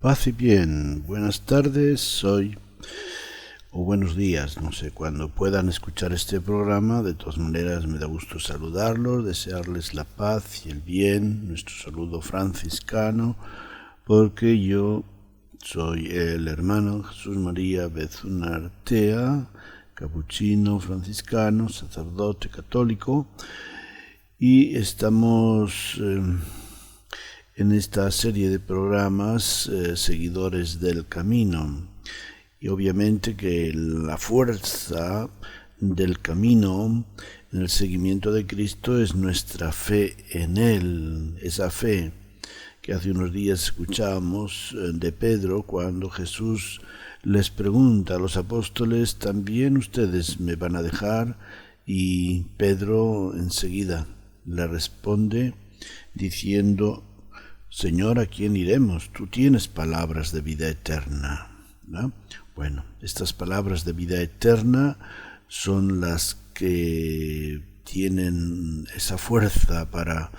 Paz y bien, buenas tardes, o buenos días, no sé, cuando puedan escuchar este programa. De todas maneras me da gusto saludarlos, desearles la paz y el bien, nuestro saludo franciscano, porque yo soy el hermano Jesús María Bezuna Artea, capuchino franciscano, sacerdote católico, y estamos en esta serie de programas Seguidores del Camino. Y obviamente que la fuerza del camino en el seguimiento de Cristo es nuestra fe en Él, esa fe que hace unos días escuchamos de Pedro cuando Jesús les pregunta a los apóstoles: ¿también ustedes me van a dejar? Y Pedro enseguida le responde diciendo: Señor, ¿a quién iremos? Tú tienes palabras de vida eterna, ¿no? Bueno, estas palabras de vida eterna son las que tienen esa fuerza para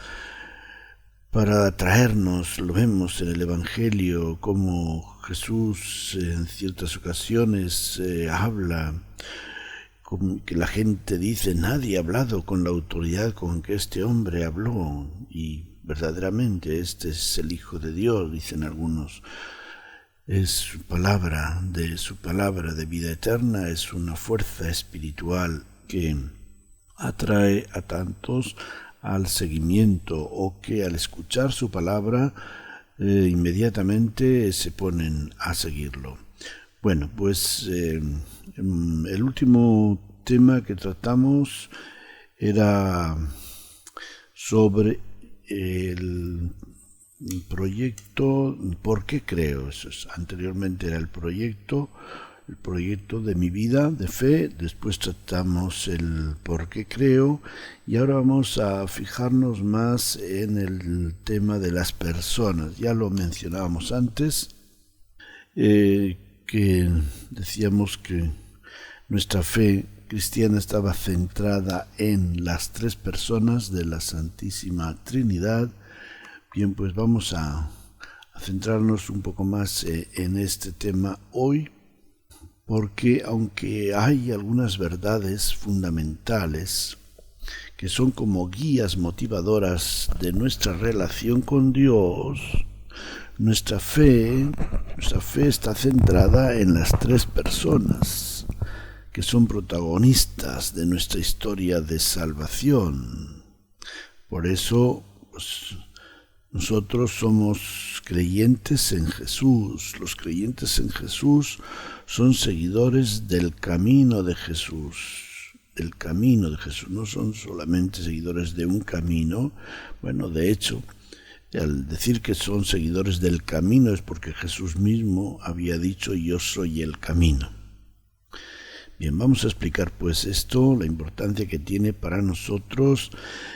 atraernos. Lo vemos en el Evangelio, como Jesús en ciertas ocasiones habla, como que la gente dice: nadie ha hablado con la autoridad con que este hombre habló, y verdaderamente este es el Hijo de Dios, dicen algunos. Es su palabra de vida eterna, es una fuerza espiritual que atrae a tantos al seguimiento, o que al escuchar su palabra inmediatamente se ponen a seguirlo. Bueno, pues el último tema que tratamos era sobre el proyecto ¿Por qué creo? Eso es, anteriormente era el proyecto de mi vida de fe. Después tratamos el por qué creo, y ahora vamos a fijarnos más en el tema de las personas. Ya lo mencionábamos antes, que decíamos que nuestra fe cristiana estaba centrada en las tres personas de la Santísima Trinidad. Bien, pues vamos a centrarnos un poco más en este tema hoy, porque aunque hay algunas verdades fundamentales que son como guías motivadoras de nuestra relación con Dios, nuestra fe está centrada en las tres personas que son protagonistas de nuestra historia de salvación. Por eso, pues, nosotros somos creyentes en Jesús. Los creyentes en Jesús son seguidores del camino de Jesús. Del camino de Jesús. No son solamente seguidores de un camino. Bueno, de hecho, al decir que son seguidores del camino es porque Jesús mismo había dicho: yo soy el camino. Bien, vamos a explicar pues esto, la importancia que tiene para nosotros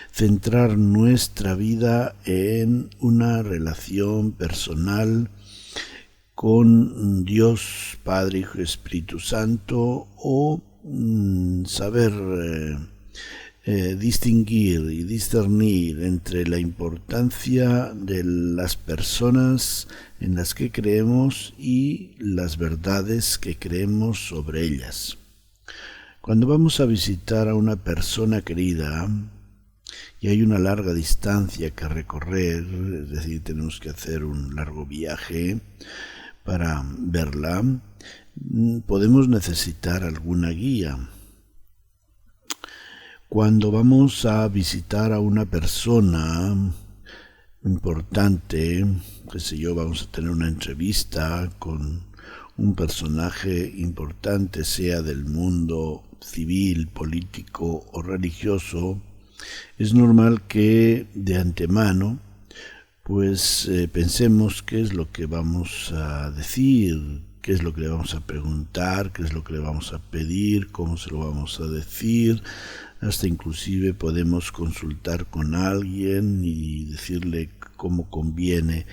centrar nuestra vida en una relación personal con Dios, Padre, Hijo y Espíritu Santo, o saber distinguir y discernir entre la importancia de las personas en las que creemos y las verdades que creemos sobre ellas. Cuando vamos a visitar a una persona querida y hay una larga distancia que recorrer, es decir, tenemos que hacer un largo viaje para verla, podemos necesitar alguna guía. Cuando vamos a visitar a una persona importante, qué sé yo, vamos a tener una entrevista con un personaje importante, sea del mundo civil, político o religioso, es normal que de antemano pues pensemos qué es lo que vamos a decir, qué es lo que le vamos a preguntar, qué es lo que le vamos a pedir, cómo se lo vamos a decir. Hasta inclusive podemos consultar con alguien y decirle cómo conviene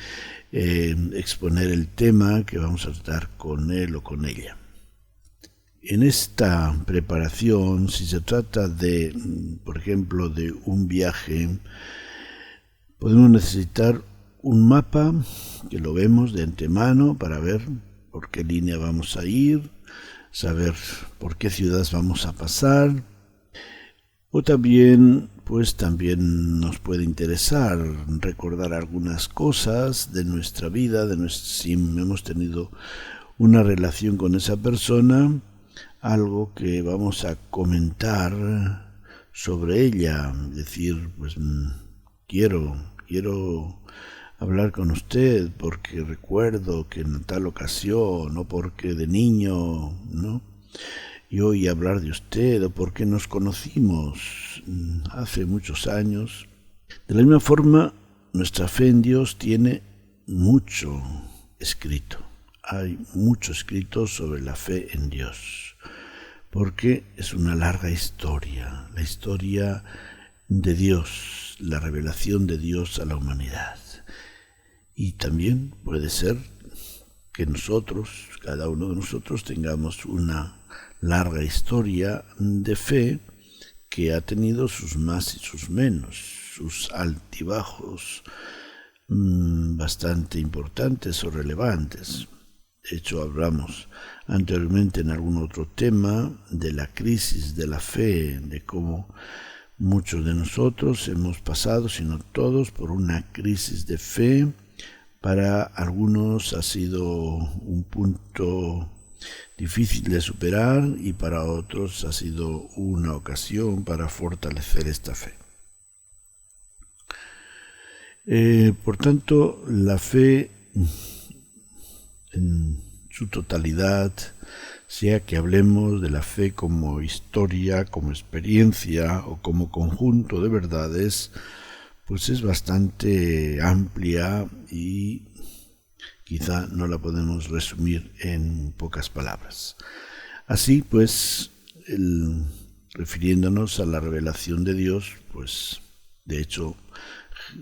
exponer el tema que vamos a tratar con él o con ella. En esta preparación, si se trata de, por ejemplo, de un viaje, podemos necesitar un mapa que lo vemos de antemano para ver por qué línea vamos a ir, saber por qué ciudades vamos a pasar, o también nos puede interesar recordar algunas cosas de nuestra vida, si hemos tenido una relación con esa persona, algo que vamos a comentar sobre ella, decir, pues quiero hablar con usted porque recuerdo que en tal ocasión, o porque de niño, ¿no?, y hoy hablar de usted, o porque nos conocimos hace muchos años. De la misma forma, nuestra fe en Dios tiene mucho escrito. Hay mucho escrito sobre la fe en Dios, porque es una larga historia, la historia de Dios, la revelación de Dios a la humanidad. Y también puede ser que nosotros, cada uno de nosotros, tengamos una larga historia de fe que ha tenido sus más y sus menos, sus altibajos bastante importantes o relevantes. De hecho, hablamos anteriormente en algún otro tema de la crisis de la fe, de cómo muchos de nosotros hemos pasado, si no todos, por una crisis de fe. Para algunos ha sido un punto difícil de superar y para otros ha sido una ocasión para fortalecer esta fe. Por tanto, la fe en su totalidad, sea que hablemos de la fe como historia, como experiencia o como conjunto de verdades, pues es bastante amplia y quizá no la podemos resumir en pocas palabras. Así pues, refiriéndonos a la revelación de Dios, pues de hecho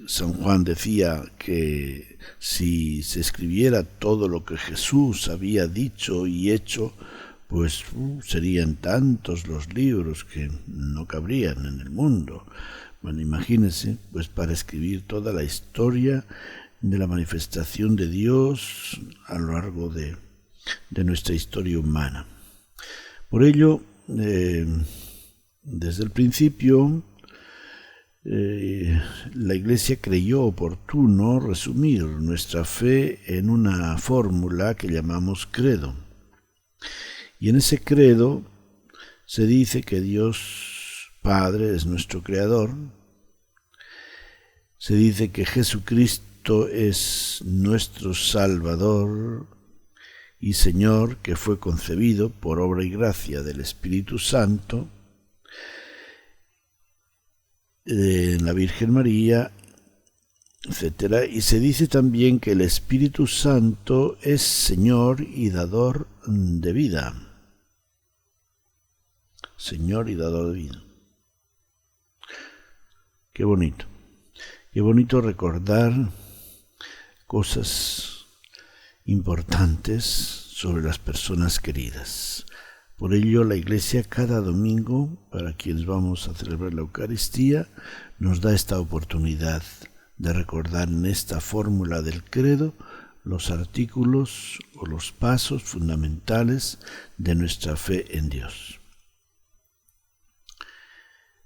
San Juan decía que si se escribiera todo lo que Jesús había dicho y hecho, pues serían tantos los libros que no cabrían en el mundo. Bueno, imagínense, pues para escribir toda la historia de la manifestación de Dios a lo largo de nuestra historia humana. Por ello, desde el principio, la Iglesia creyó oportuno resumir nuestra fe en una fórmula que llamamos credo. Y en ese credo se dice que Dios Padre es nuestro Creador, se dice que Jesucristo es nuestro Salvador y Señor, que fue concebido por obra y gracia del Espíritu Santo en la Virgen María, etc. Y se dice también que el Espíritu Santo es Señor y dador de vida. Señor y dador de vida. Qué bonito recordar cosas importantes sobre las personas queridas. Por ello, la Iglesia cada domingo, para quienes vamos a celebrar la Eucaristía, nos da esta oportunidad de recordar en esta fórmula del credo los artículos o los pasos fundamentales de nuestra fe en Dios.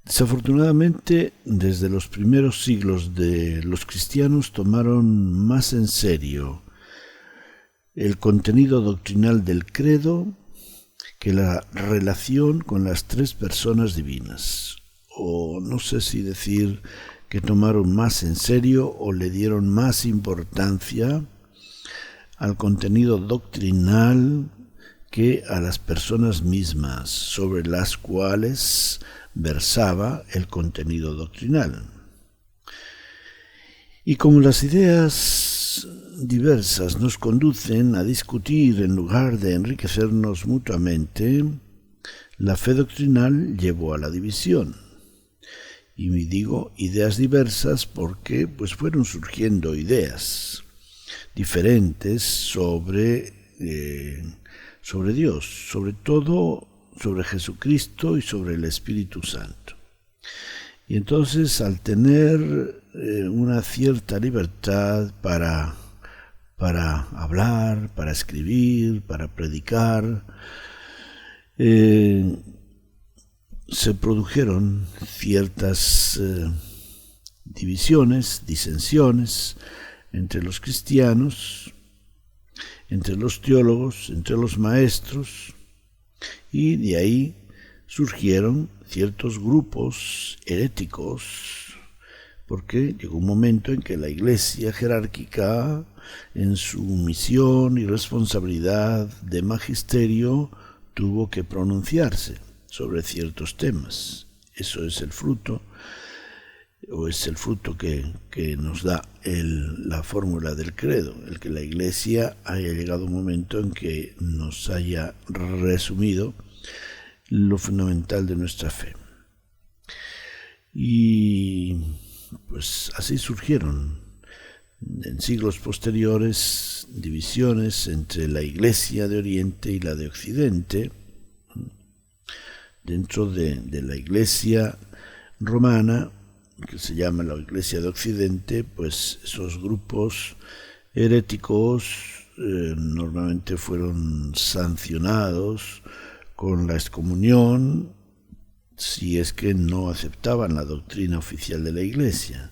Desafortunadamente, desde los primeros siglos los cristianos tomaron más en serio el contenido doctrinal del credo que la relación con las tres personas divinas. O no sé si decir que tomaron más en serio o le dieron más importancia al contenido doctrinal que a las personas mismas sobre las cuales versaba el contenido doctrinal. Y como las ideas diversas nos conducen a discutir en lugar de enriquecernos mutuamente, la fe doctrinal llevó a la división. Y me digo ideas diversas porque pues fueron surgiendo ideas diferentes sobre Dios, sobre todo sobre Jesucristo y sobre el Espíritu Santo. Y entonces, al tener una cierta libertad para hablar, para escribir, para predicar, se produjeron ciertas divisiones, disensiones entre los cristianos, entre los teólogos, entre los maestros, y de ahí surgieron ciertos grupos heréticos, porque llegó un momento en que la Iglesia jerárquica, en su misión y responsabilidad de magisterio, tuvo que pronunciarse sobre ciertos temas. Eso es el fruto, o es el fruto que nos da la fórmula del credo, el que la Iglesia haya llegado a un momento en que nos haya resumido lo fundamental de nuestra fe. Y pues así surgieron en siglos posteriores divisiones entre la Iglesia de Oriente y la de Occidente. Dentro de la Iglesia romana, que se llama la Iglesia de Occidente, pues esos grupos heréticos normalmente fueron sancionados con la excomunión si es que no aceptaban la doctrina oficial de la Iglesia.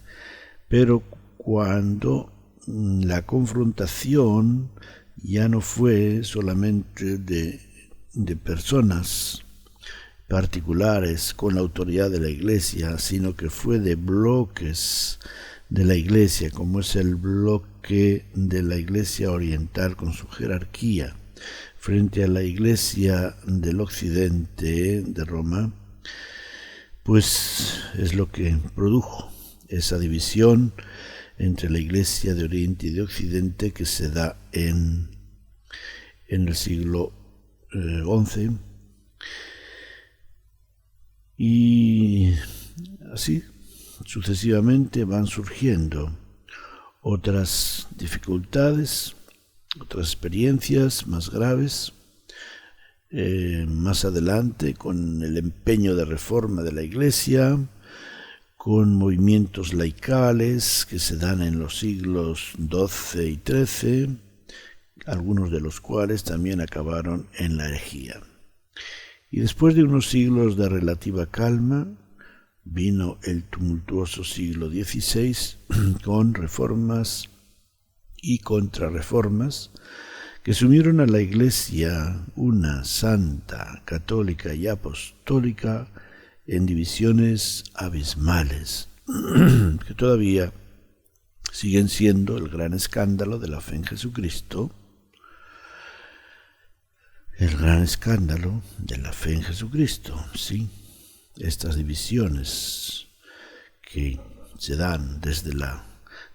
Pero cuando la confrontación ya no fue solamente de personas particulares con la autoridad de la Iglesia, sino que fue de bloques de la Iglesia, como es el bloque de la Iglesia oriental con su jerarquía, frente a la Iglesia del Occidente de Roma, pues es lo que produjo esa división entre la Iglesia de Oriente y de Occidente que se da en el siglo XI. Y así sucesivamente van surgiendo otras dificultades, otras experiencias más graves, más adelante con el empeño de reforma de la Iglesia, con movimientos laicales que se dan en los siglos XII y XIII, algunos de los cuales también acabaron en la herejía. Y después de unos siglos de relativa calma, vino el tumultuoso siglo XVI con reformas y contrarreformas que sumieron a la Iglesia, una santa, católica y apostólica, en divisiones abismales, que todavía siguen siendo el gran escándalo de la fe en Jesucristo. El gran escándalo de la fe en Jesucristo, sí. Estas divisiones que se dan desde la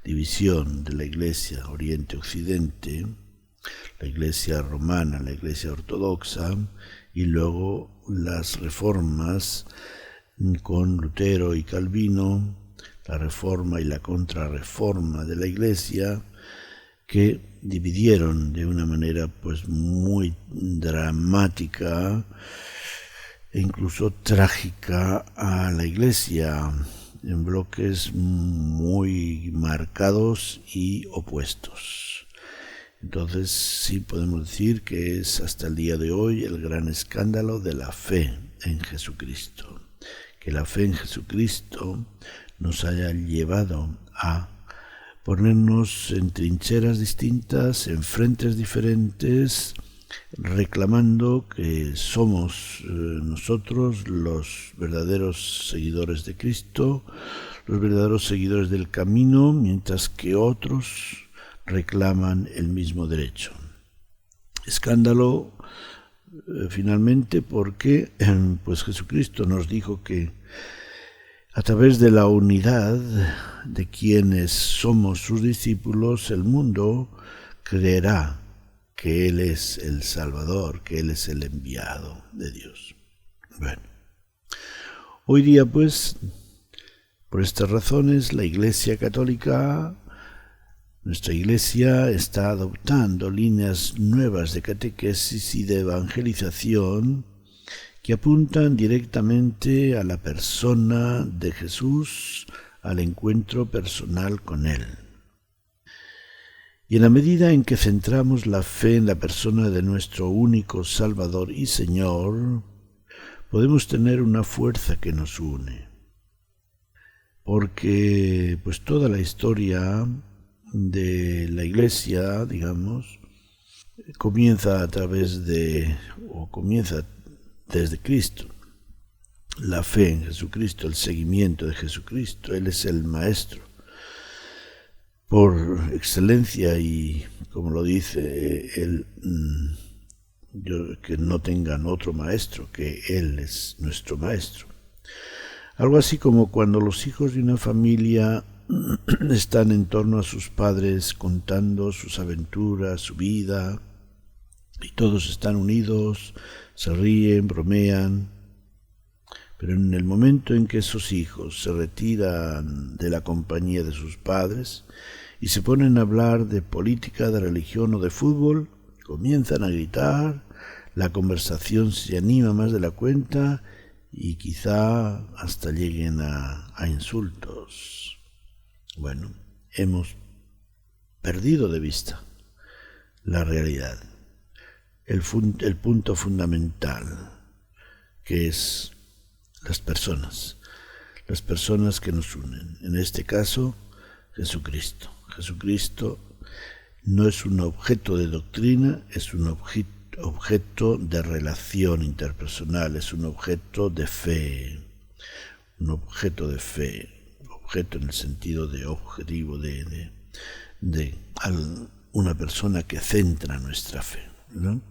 división de la Iglesia Oriente-Occidente, la Iglesia romana, la Iglesia ortodoxa, y luego las reformas con Lutero y Calvino, la reforma y la contrarreforma de la Iglesia, que dividieron de una manera pues muy dramática e incluso trágica a la Iglesia en bloques muy marcados y opuestos. Entonces sí podemos decir que es hasta el día de hoy el gran escándalo de la fe en Jesucristo, que la fe en Jesucristo nos haya llevado a ponernos en trincheras distintas, en frentes diferentes, reclamando que somos nosotros los verdaderos seguidores de Cristo, los verdaderos seguidores del camino, mientras que otros reclaman el mismo derecho. Escándalo finalmente porque pues Jesucristo nos dijo que a través de la unidad de quienes somos sus discípulos, el mundo creerá que Él es el Salvador, que Él es el enviado de Dios. Bueno, hoy día pues, por estas razones, la Iglesia Católica, nuestra Iglesia, está adoptando líneas nuevas de catequesis y de evangelización que apuntan directamente a la persona de Jesús, al encuentro personal con Él. Y en la medida en que centramos la fe en la persona de nuestro único Salvador y Señor, podemos tener una fuerza que nos une. Porque pues toda la historia de la Iglesia, digamos, comienza desde Cristo. La fe en Jesucristo, el seguimiento de Jesucristo, Él es el Maestro por excelencia y, como lo dice Él, que no tengan otro Maestro, que Él es nuestro Maestro. Algo así como cuando los hijos de una familia están en torno a sus padres contando sus aventuras, su vida, y todos están unidos, se ríen, bromean, pero en el momento en que esos hijos se retiran de la compañía de sus padres y se ponen a hablar de política, de religión o de fútbol, comienzan a gritar, la conversación se anima más de la cuenta y quizá hasta lleguen a insultos. Bueno, hemos perdido de vista la realidad, el punto fundamental, que es las personas que nos unen. En este caso, Jesucristo. Jesucristo no es un objeto de doctrina, es un objeto de relación interpersonal, es un objeto de fe, objeto en el sentido de objetivo, de una persona que centra nuestra fe, ¿no?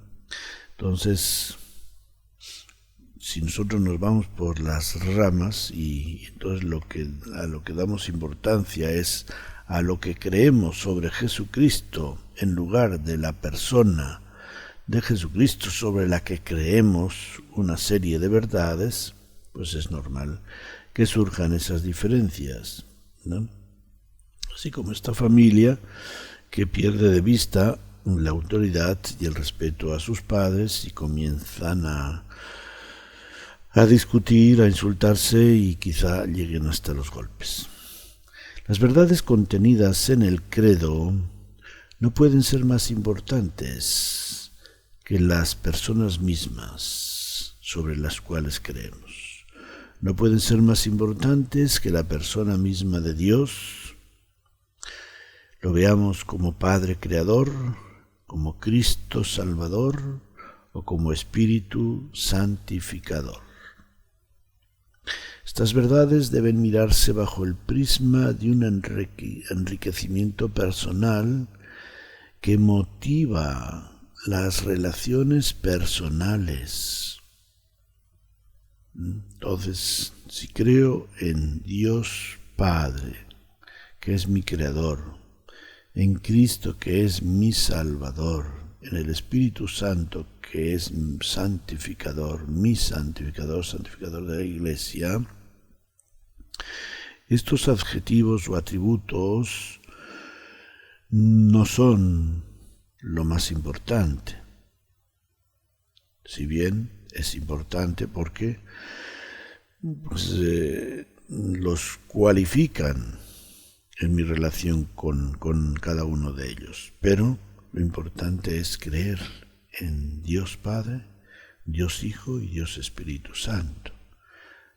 Entonces, si nosotros nos vamos por las ramas y entonces a lo que damos importancia es a lo que creemos sobre Jesucristo en lugar de la persona de Jesucristo sobre la que creemos una serie de verdades, pues es normal que surjan esas diferencias, ¿no? Así como esta familia que pierde de vista la autoridad y el respeto a sus padres y comienzan a discutir, a insultarse y quizá lleguen hasta los golpes. Las verdades contenidas en el credo no pueden ser más importantes que las personas mismas sobre las cuales creemos. No pueden ser más importantes que la persona misma de Dios. Lo veamos como Padre Creador, como Cristo Salvador o como Espíritu Santificador. Estas verdades deben mirarse bajo el prisma de un enriquecimiento personal que motiva las relaciones personales. Entonces, si creo en Dios Padre, que es mi Creador, en Cristo, que es mi Salvador, en el Espíritu Santo, que es santificador, mi santificador de la Iglesia, estos adjetivos o atributos no son lo más importante, si bien es importante porque los cualifican en mi relación con cada uno de ellos, pero lo importante es creer en Dios Padre, Dios Hijo y Dios Espíritu Santo.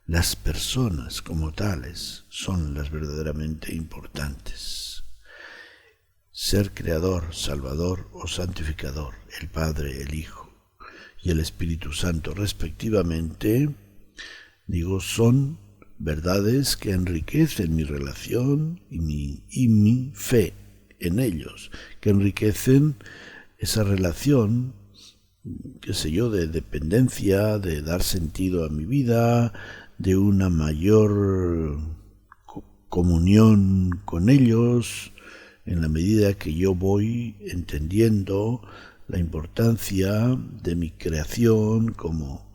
Las personas como tales son las verdaderamente importantes. Ser creador, salvador o santificador, el Padre, el Hijo y el Espíritu Santo respectivamente, son verdades que enriquecen mi relación y mi fe en ellos, que enriquecen esa relación, de dependencia, de dar sentido a mi vida, de una mayor comunión con ellos, en la medida que yo voy entendiendo la importancia de mi creación como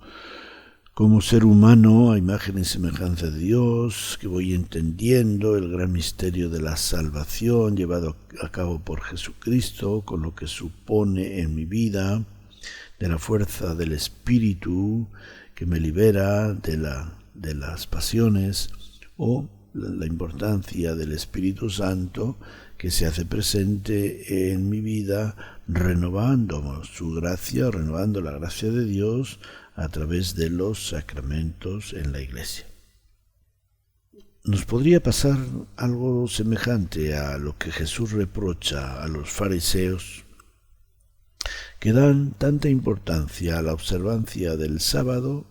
ser humano a imagen y semejanza de Dios, que voy entendiendo el gran misterio de la salvación llevado a cabo por Jesucristo, con lo que supone en mi vida, de la fuerza del Espíritu que me libera de las pasiones, o la importancia del Espíritu Santo que se hace presente en mi vida, renovando su gracia, renovando la gracia de Dios a través de los sacramentos en la Iglesia. Nos podría pasar algo semejante a lo que Jesús reprocha a los fariseos, que dan tanta importancia a la observancia del sábado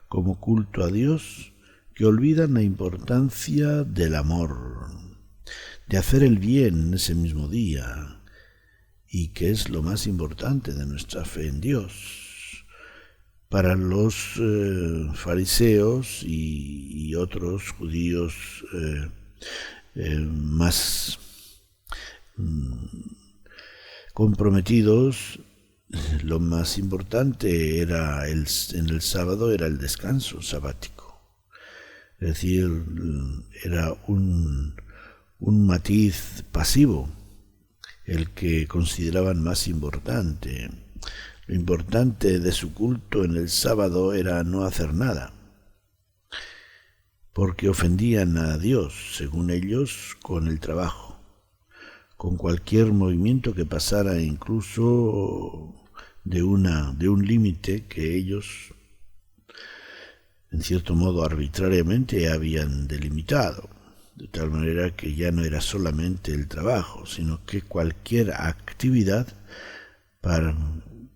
como culto a Dios, que olvidan la importancia del amor, de hacer el bien en ese mismo día, y que es lo más importante de nuestra fe en Dios. Para los fariseos y otros judíos más comprometidos, lo más importante era en el sábado era el descanso sabático. Es decir, era un matiz pasivo el que consideraban más importante. Lo importante de su culto en el sábado era no hacer nada, porque ofendían a Dios, según ellos, con el trabajo, con cualquier movimiento que pasara incluso de un límite que ellos, en cierto modo arbitrariamente, habían delimitado, de tal manera que ya no era solamente el trabajo, sino que cualquier actividad para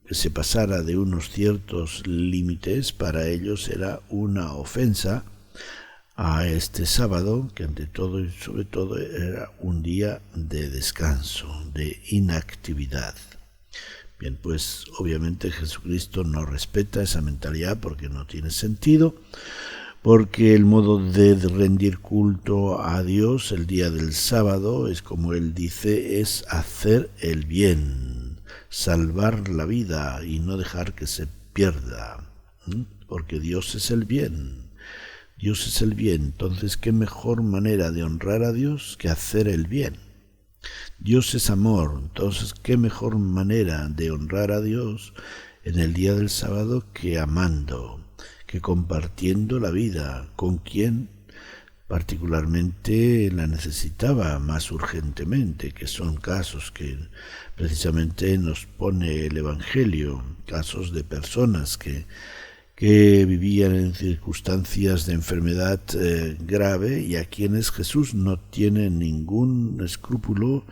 que se pasara de unos ciertos límites, para ellos era una ofensa a este sábado, que ante todo y sobre todo era un día de descanso, de inactividad. Bien, pues obviamente Jesucristo no respeta esa mentalidad porque no tiene sentido, porque el modo de rendir culto a Dios el día del sábado es, como él dice, es hacer el bien, salvar la vida y no dejar que se pierda, porque Dios es el bien. Dios es el bien, entonces qué mejor manera de honrar a Dios que hacer el bien. Dios es amor, entonces qué mejor manera de honrar a Dios en el día del sábado que amando, que compartiendo la vida con quien particularmente la necesitaba más urgentemente, que son casos que precisamente nos pone el Evangelio, casos de personas que vivían en circunstancias de enfermedad grave y a quienes Jesús no tiene ningún escrúpulo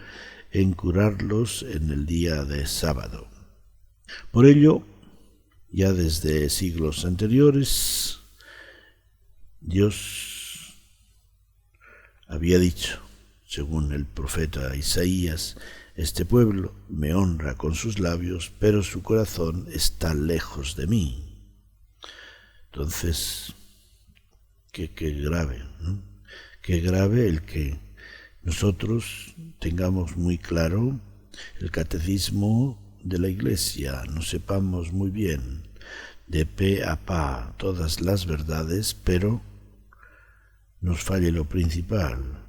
en curarlos en el día de sábado. Por ello, ya desde siglos anteriores, Dios había dicho, según el profeta Isaías, este pueblo me honra con sus labios, pero su corazón está lejos de mí. Entonces, qué grave, ¿no? Qué grave el que nosotros tengamos muy claro el catecismo de la Iglesia, nos sepamos muy bien de pe a pa todas las verdades, pero nos falle lo principal,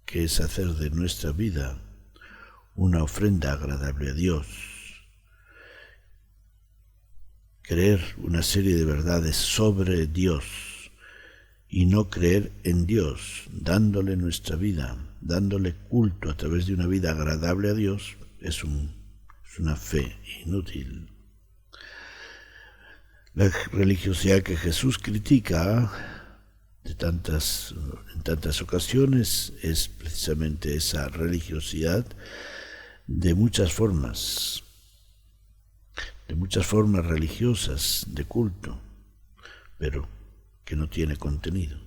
que es hacer de nuestra vida una ofrenda agradable a Dios. Creer una serie de verdades sobre Dios y no creer en Dios, dándole nuestra vida, dándole culto a través de una vida agradable a Dios, es una fe inútil. La religiosidad que Jesús critica en tantas ocasiones es precisamente esa religiosidad de muchas formas religiosas de culto, pero que no tiene contenido.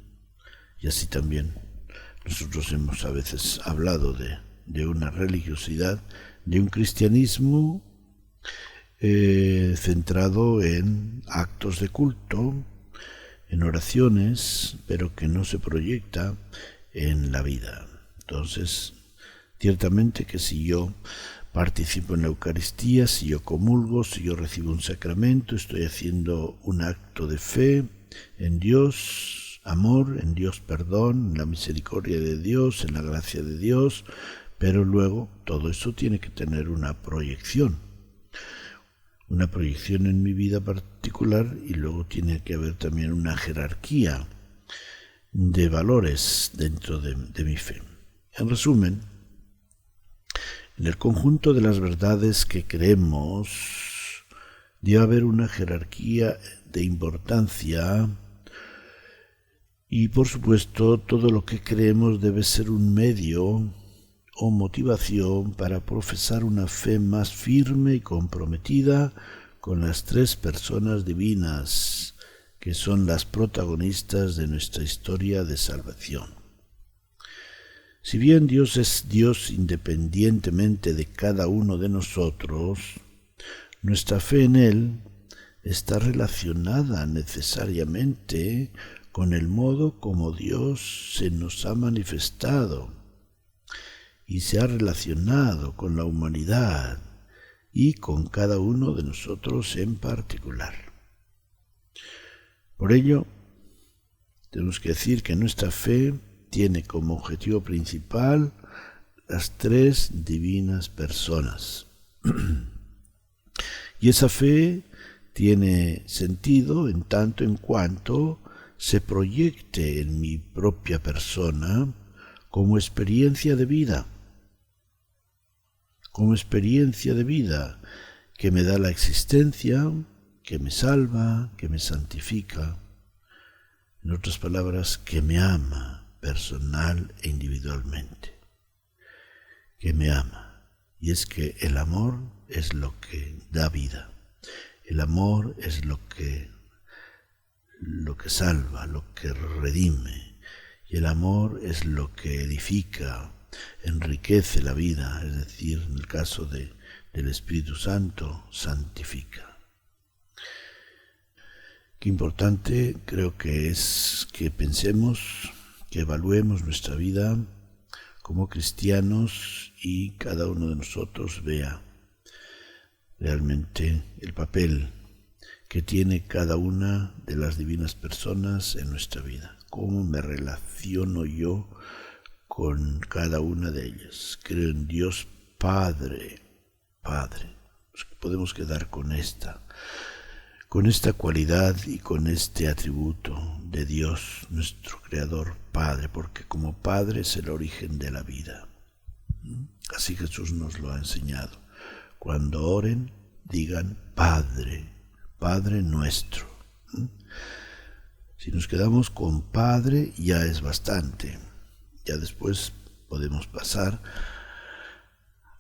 Y así también nosotros hemos a veces hablado de una religiosidad, de un cristianismo centrado en actos de culto, en oraciones, pero que no se proyecta en la vida. Entonces, ciertamente que si yo participo en la Eucaristía, si yo comulgo, si yo recibo un sacramento, estoy haciendo un acto de fe en Dios, amor, en Dios perdón, en la misericordia de Dios, en la gracia de Dios, pero luego todo eso tiene que tener una proyección una proyección en mi vida particular y luego tiene que haber también una jerarquía de valores dentro de mi fe. En resumen, en el conjunto de las verdades que creemos debe haber una jerarquía de importancia y, por supuesto, todo lo que creemos debe ser un medio o motivación para profesar una fe más firme y comprometida con las tres personas divinas que son las protagonistas de nuestra historia de salvación. Si bien Dios es Dios independientemente de cada uno de nosotros, nuestra fe en Él está relacionada necesariamente con el modo como Dios se nos ha manifestado y se ha relacionado con la humanidad y con cada uno de nosotros en particular. Por ello, tenemos que decir que nuestra fe tiene como objetivo principal las tres divinas personas. Y esa fe tiene sentido en tanto en cuanto se proyecte en mi propia persona como experiencia de vida, que me da la existencia, que me salva, que me santifica, en otras palabras, que me ama personal e individualmente, que me ama. Y es que el amor es lo que da vida, el amor es lo que salva, lo que redime, y el amor es lo que edifica, enriquece la vida, es decir, en el caso del Espíritu Santo, santifica. Qué importante creo que es que pensemos, que evaluemos nuestra vida como cristianos y cada uno de nosotros vea realmente el papel que tiene cada una de las divinas personas en nuestra vida. ¿Cómo me relaciono yo con cada una de ellas? Creo en Dios Padre. Nos podemos quedar con esta cualidad y con este atributo de Dios, nuestro Creador Padre, porque como Padre es el origen de la vida. Así Jesús nos lo ha enseñado. Cuando oren, digan Padre, Padre nuestro. Si nos quedamos con Padre ya es bastante. Ya después podemos pasar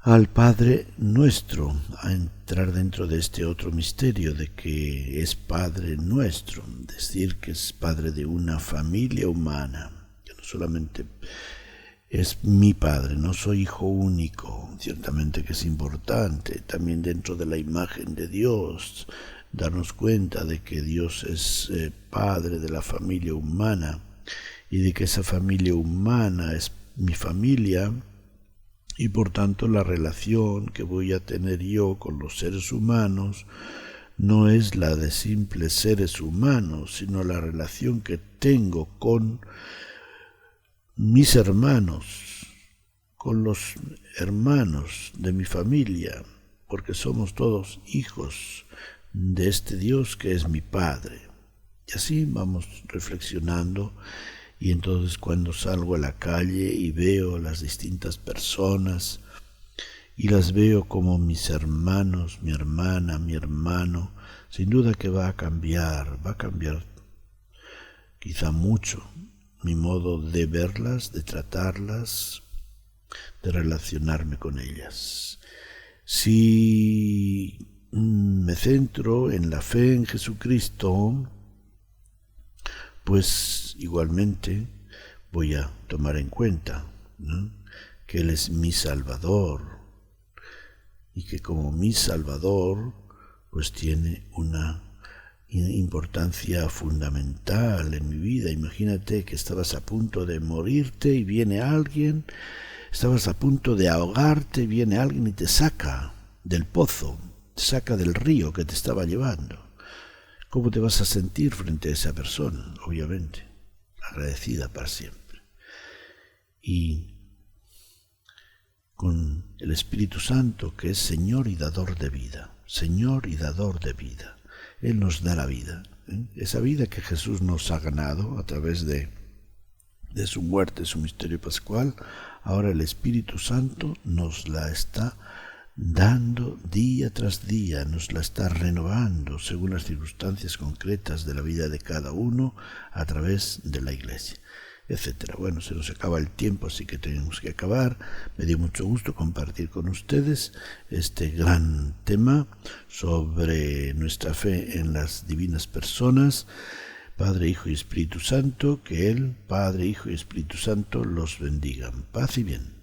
al Padre nuestro, a entrar dentro de este otro misterio de que es Padre nuestro, decir que es Padre de una familia humana, que no solamente es mi Padre, no soy hijo único, ciertamente que es importante, también dentro de la imagen de Dios, darnos cuenta de que Dios es Padre de la familia humana y de que esa familia humana es mi familia y por tanto la relación que voy a tener yo con los seres humanos no es la de simples seres humanos, sino la relación que tengo con mis hermanos, con los hermanos de mi familia, porque somos todos hijos de este Dios que es mi Padre. Y así vamos reflexionando, y entonces cuando salgo a la calle y veo las distintas personas y las veo como mis hermanos, mi hermana, mi hermano, sin duda que va a cambiar quizá mucho mi modo de verlas, de tratarlas, de relacionarme con ellas. Si me centro en la fe en Jesucristo, pues igualmente voy a tomar en cuenta, ¿no?, que Él es mi Salvador y que como mi Salvador pues tiene una importancia fundamental en mi vida. Imagínate que estabas a punto de morirte y viene alguien, estabas a punto de ahogarte y viene alguien y te saca del pozo, te saca del río que te estaba llevando. ¿Cómo te vas a sentir frente a esa persona? Obviamente, agradecida para siempre. Y con el Espíritu Santo, que es Señor y dador de vida, Señor y dador de vida. Él nos da la vida, esa vida que Jesús nos ha ganado a través de su muerte, su misterio pascual. Ahora el Espíritu Santo nos la está dando día tras día, nos la está renovando según las circunstancias concretas de la vida de cada uno a través de la Iglesia, etcétera. Bueno, se nos acaba el tiempo, así que tenemos que acabar. Me dio mucho gusto compartir con ustedes este gran tema sobre nuestra fe en las divinas personas, Padre, Hijo y Espíritu Santo. Que Él, Padre, Hijo y Espíritu Santo, los bendigan. Paz y bien.